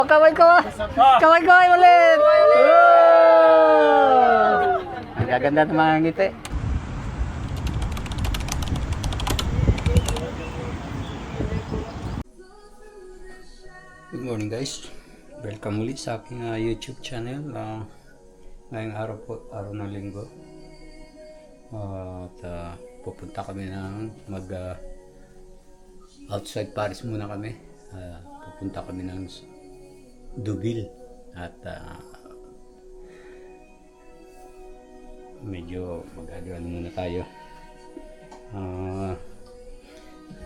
Kaway-kaway! Kaway-kaway ulit! Ang gaganda ng mga ngiti. Good morning guys. Welcome ulit sa aking YouTube channel. Ngayong araw po, araw ng linggo. Pupunta kami ng outside Paris muna kami. Pupunta kami ng Deauville at medyo mag-agawan muna tayo.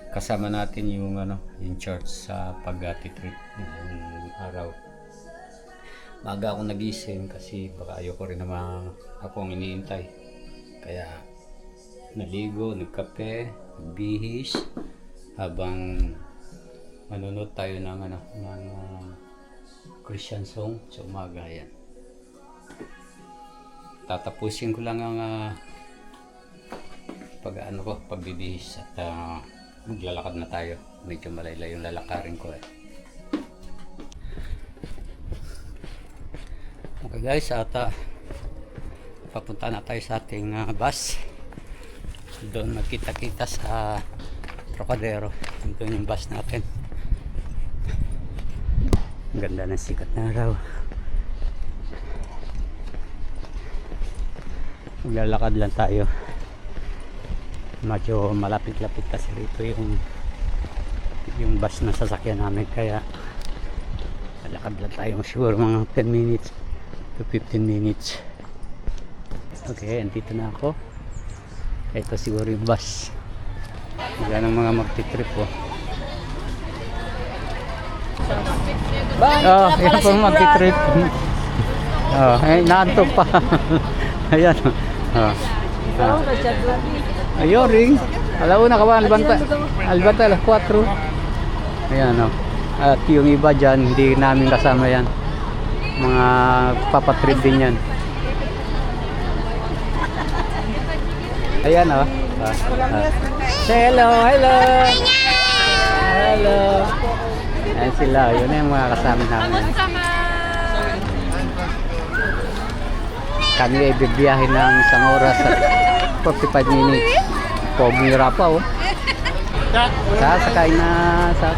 Kasama natin yung yung church sa pag-trip ng araw. Maaga ako nagising kasi baka ayoko rin naman ako ang iniintay. Kaya naligo, nagkape, nagbihis habang manonood tayo ng Christian song sa umaga. Yan. Tatapusin ko lang ang pagbibihis at maglalakad na tayo. Medyo malaylay yung lalakarin ko . Okay guys, at papunta na tayo sa ating bus. Doon magkita-kita sa Trocadero. Doon yung bus natin. Ang ganda ng sikat na araw. Maglalakad lang tayo. Medyo malapit-lapit kasi rito yung bus na sasakyan namin, kaya lalakad lang tayo siguro mga 10 minutes to 15 minutes. Okay, andito na ako. Ito siguro yung bus. Wala ng mga magti-trip yan po magti-trip. Naantok pa. Ayan. Ayun ring. Alauna ka ba? Albanta alas 4. Ayan At yung iba dyan, hindi namin kasama yan. Mga papatrip din yan. Ayan Say hello, hello. Hello. Ayan sila. Yun na yung mga kasama namin. Kami ay bibiyahin ng isang oras at 45 minutes. Pumira pa Sasakay na sila.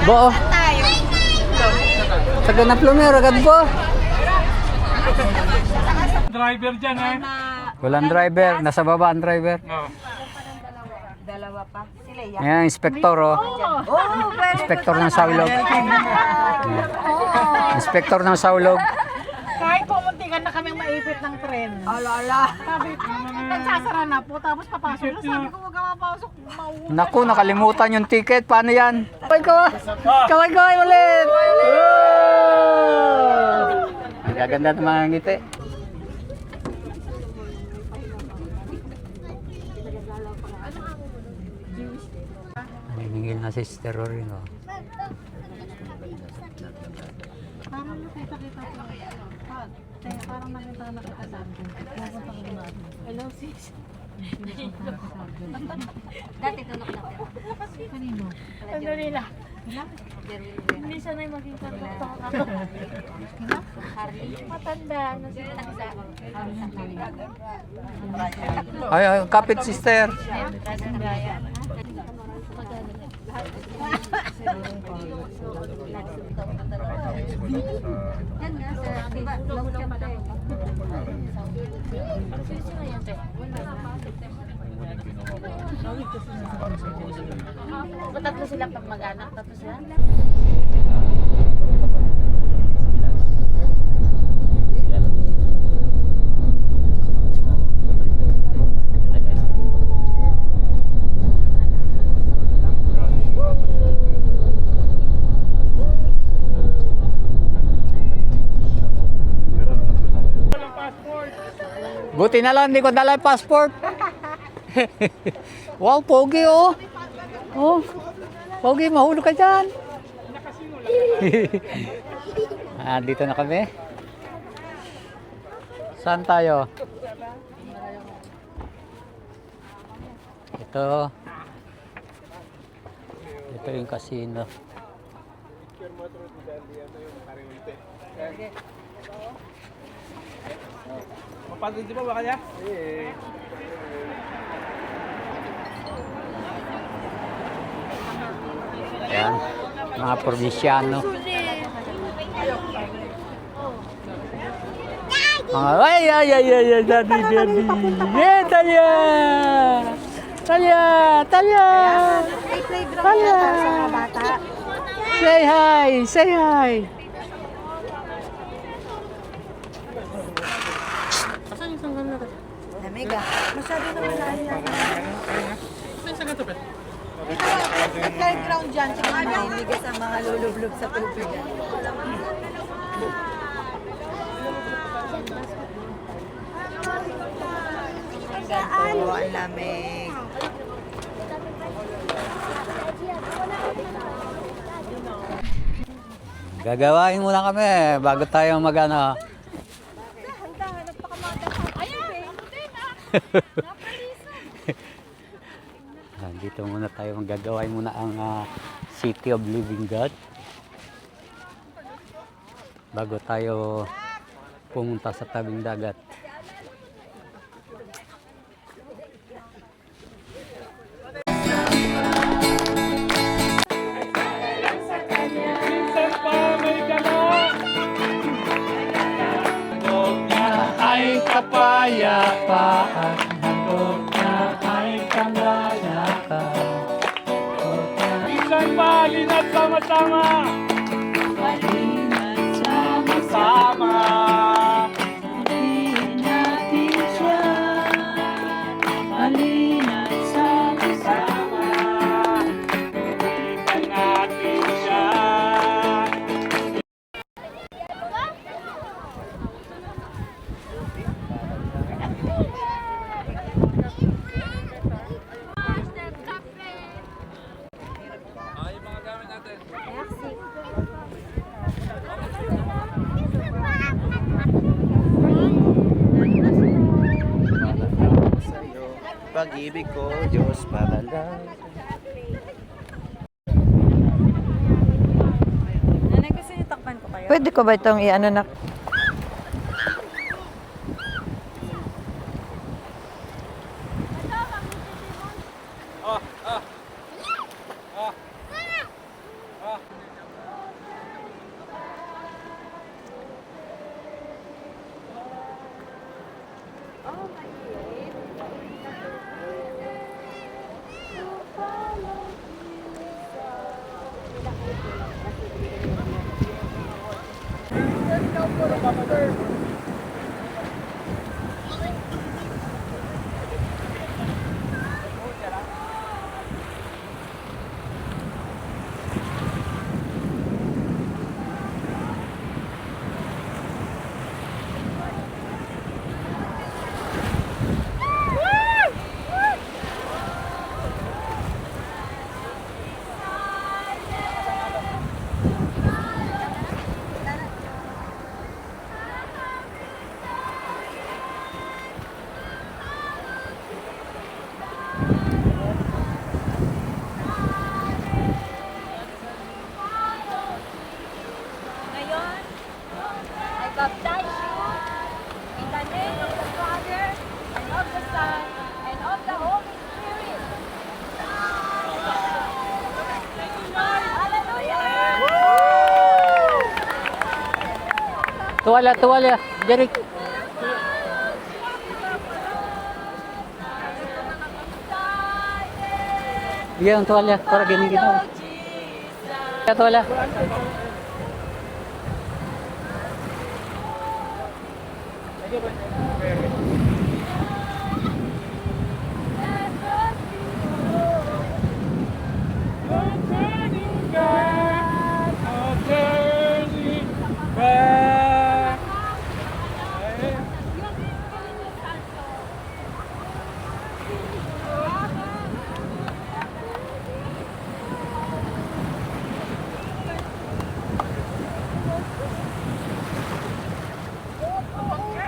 Bo. Taga na plumero agad po. Driver dyan Walang driver, nasa baba ang driver. Dalawa pa. Sila yan. Ayan, inspektor Inspektor ng Saulog. Inspektor ng Saulog. Kahit pumuntikan na kaming maipit ng tren. Ala. Sabi, nagsasara na po, tapos papasok na. Sabi ko, huwag ka mapasok. Naku, nakalimutan yung ticket. Paano yan? Kaway-kaway ulit! Ang gaganda ng mga ngiti. Naningil na si Sister Rory, Parang nakita-kita po. Parang nakita sa akin. Hello, sis. Dati tulog na pero. Kanino? Sandali lang. Hindi siya na yung maging karto. Matanda. Ay, kapit sister. Yan nga sa diba long camp tayo. Sino na yan tayo? Tatlo sila pag mag-anak, tatlo sila. Buti na lang, hindi ko dala yung passport. Wow, pogi Pogi, mahulog ka dyan. Dito na kami. Saan tayo? Ito. Ito yung casino. Mapagod di ba ba kaya? Ayan, mga probinsyano. Mga, ay, daddy. Yeah, Talia! Talia! May playground Talia! yata sa mga bata. Say hi! Lamig ah. Masyado naman na may playground dyan. Tsaka mahilig sa mga lulublob sa tubig. Oo, ang lamig. Gagawain muna kami bago tayo magano. Dito muna tayo magagawain muna ang City of Living God bago tayo pumunta sa tabing dagat. Minsan pa may gala. Handog na ay kapayapaan. Handog na ay kamalakan. Minsan malinat sama-sama. Malinat sama-sama. Sabihin natin siya. Malinat sama-sama. Sabihin natin siya. Pag-ibig ko, Diyos, para lang. Nanay, gusto niyo takpan ko kayo? Pwede ko ba itong i-ano na? Ngayon, I baptize you in the name of the Father, and of the Son, and of the Holy Spirit. Hallelujah! Tuwala, Jeric. Bigyan ng tuwalya para ganyan ginawa. Tuwala.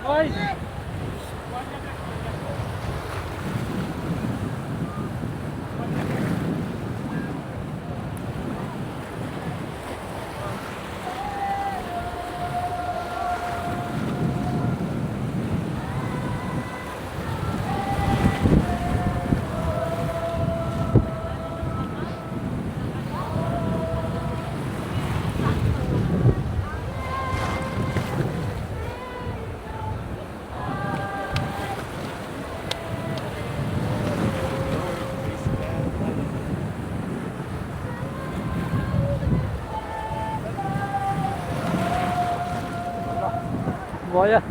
Hoy! Boya.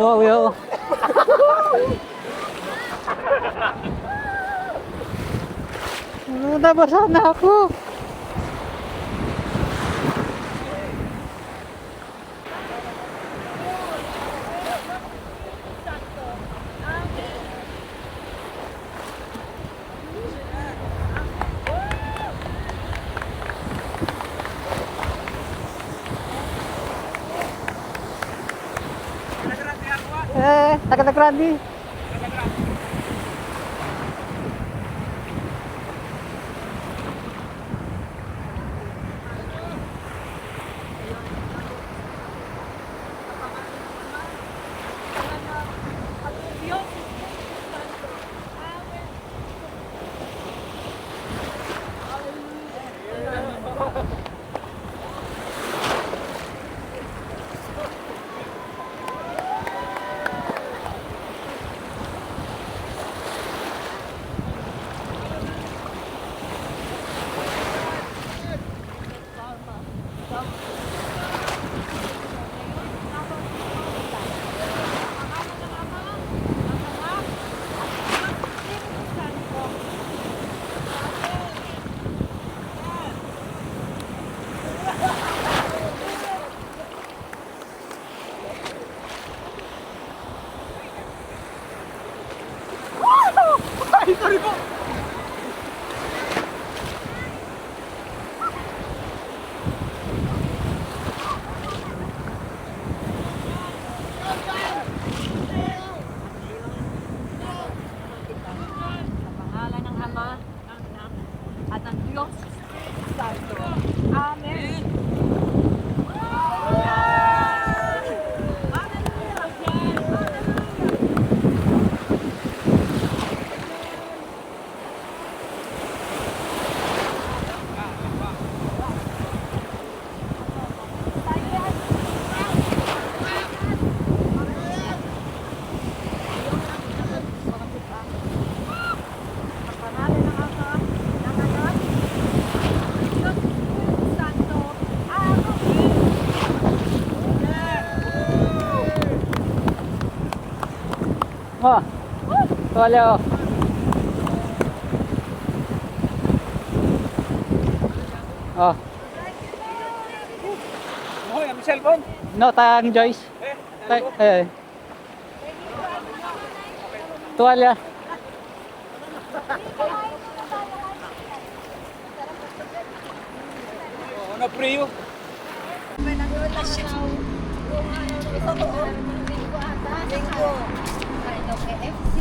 Wow, yo. Nabasa na ako. Taga-tagrandi. Pangalan ng Ama at ng Diyos Santo. Amen. Oh. Tuwalya oh. Oh. Hoy, ang cellphone. No, tayang Joyce. Tuwalya. Ano priyo? Linggo. Ano, KFC.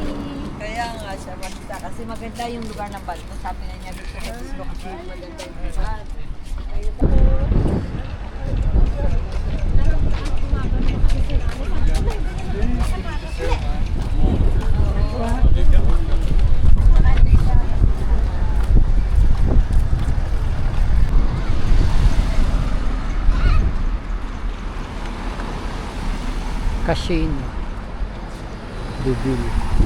Kaya nga siya maganda. Kasi maganda yung lugar ng Balto. Sabi na niya dito sa Facebook kasi maganda yung lugar. Casino Deauville.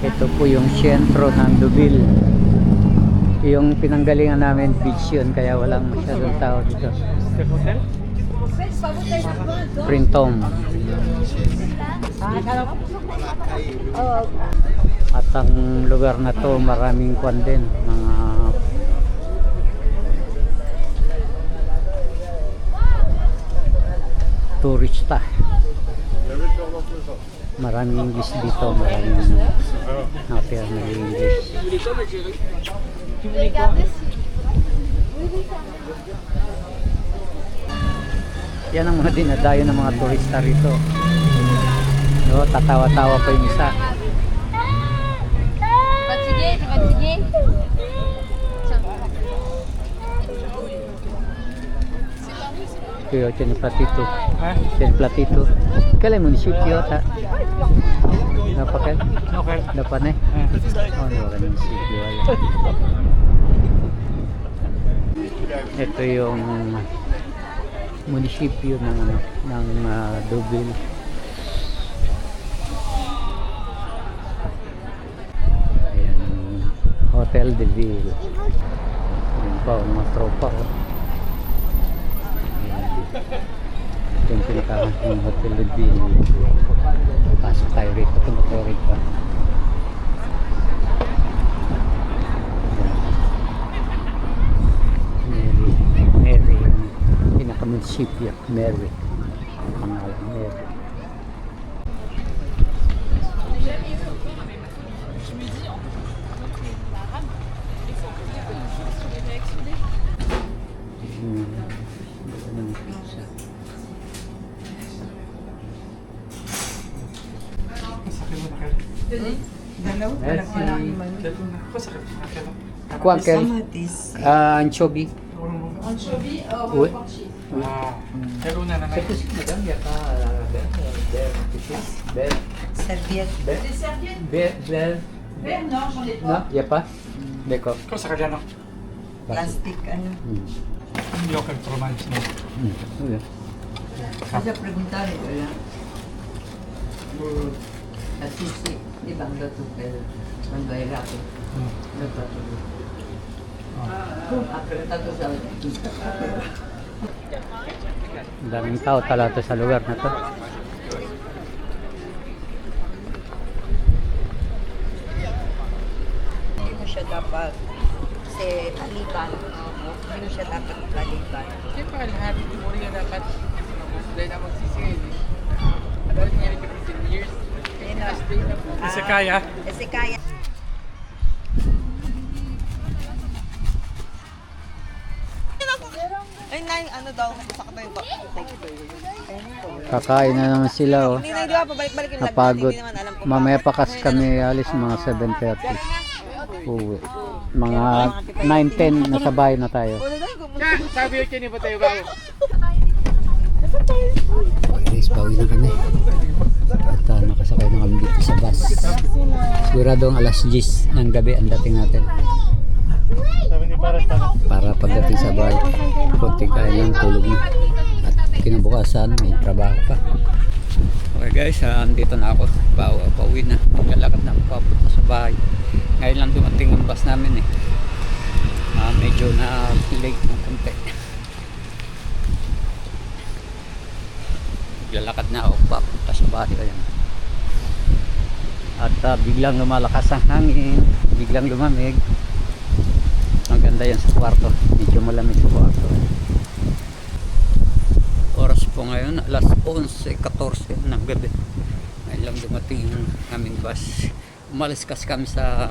Ito po yung sentro ng Deauville. Yung pinanggalingan namin beach yun, kaya walang masyadong tao dito. Printemps. At ang lugar na to maraming kwan din, mga turista. Maraming English dito, maraming nakatira na English. Yan ang mga dinadayo ng mga turista rito. No, tatawa-tawa pa yung isa. Sige, sige. Kaya tiene platito. Tiene platito. Kailan munisipyo ta? Napakal? Okay. Dapat na eh. Oh, no, munisipyo. Ito yung munisipyo ng Deauville. Ayan, Hotel de Ville. Ayan pa, mga tropa. Oh. Ito yung pinakahan ng Hotel de Ville. Pasok tayo rito, tumuturi pa. Mary, yung pinaka-munisipyo, Mary. Pangalan, Mary. Kuan kay anchovy. Oui. Pero na na. Ito si madam ya ka Serviette. Non, j'en ai No, ya pa. Deko. Cosa ka dyan? Plastic, ano. Hindi ako kag-romance mo. Kasi preguntare wala. At sisi, ibang dato pero quando hai rato. Dato. Apretado sa Ang daming tao talaga sa lugar na to. Hindi mo siya dapat kasi taliban. Hindi mo siya dapat taliban. Siyempre, lahat hindi mo rin dapat dahil na magsisigil. Adal niya rin 15 years. Kasi kaya. Kasi kaya. Ay, nine, ano daw, sakto yung Kakain na naman sila oh. Hindi na, di ba, pabalik-balik yung Napagod. hindi naman alam kung Mamaya pa kasi kami alis mga 7:30. Uwi. Mga 9:10 nasa bahay na tayo. Sabi yun niya ba tayo ba? Guys, pauwi na kami. At nakasakay na kami dito sa bus. Siguradong alas 10 ng gabi ang dating natin. Para pagdating sa bahay, konting kain lang, tulog na. At kinabukasan, may trabaho pa. Okay guys, andito na ako. Pauwi na. Maglalakad na ako papunta sa bahay. Ngayon lang dumating ang bus namin eh. Medyo na late ng konti. Maglalakad na ako papunta sa bahay. Ayan. At biglang lumalakas ang hangin. Biglang lumamig. Ang ganda yan sa kwarto. Medyo malamig sa kwarto. Oras po ngayon, alas 11:14 ng gabi. Ngayon lang dumating ang aming bus. Umalis kasi kami sa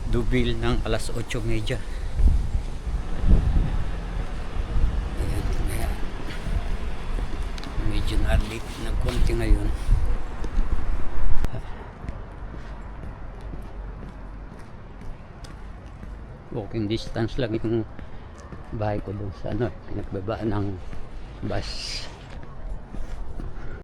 Dubil ng alas 8:30. Ayan, kaya medyo na-late ng konti ngayon. Walking distance lang yung bahay ko doon sa ano, pinagbabaan ng bus.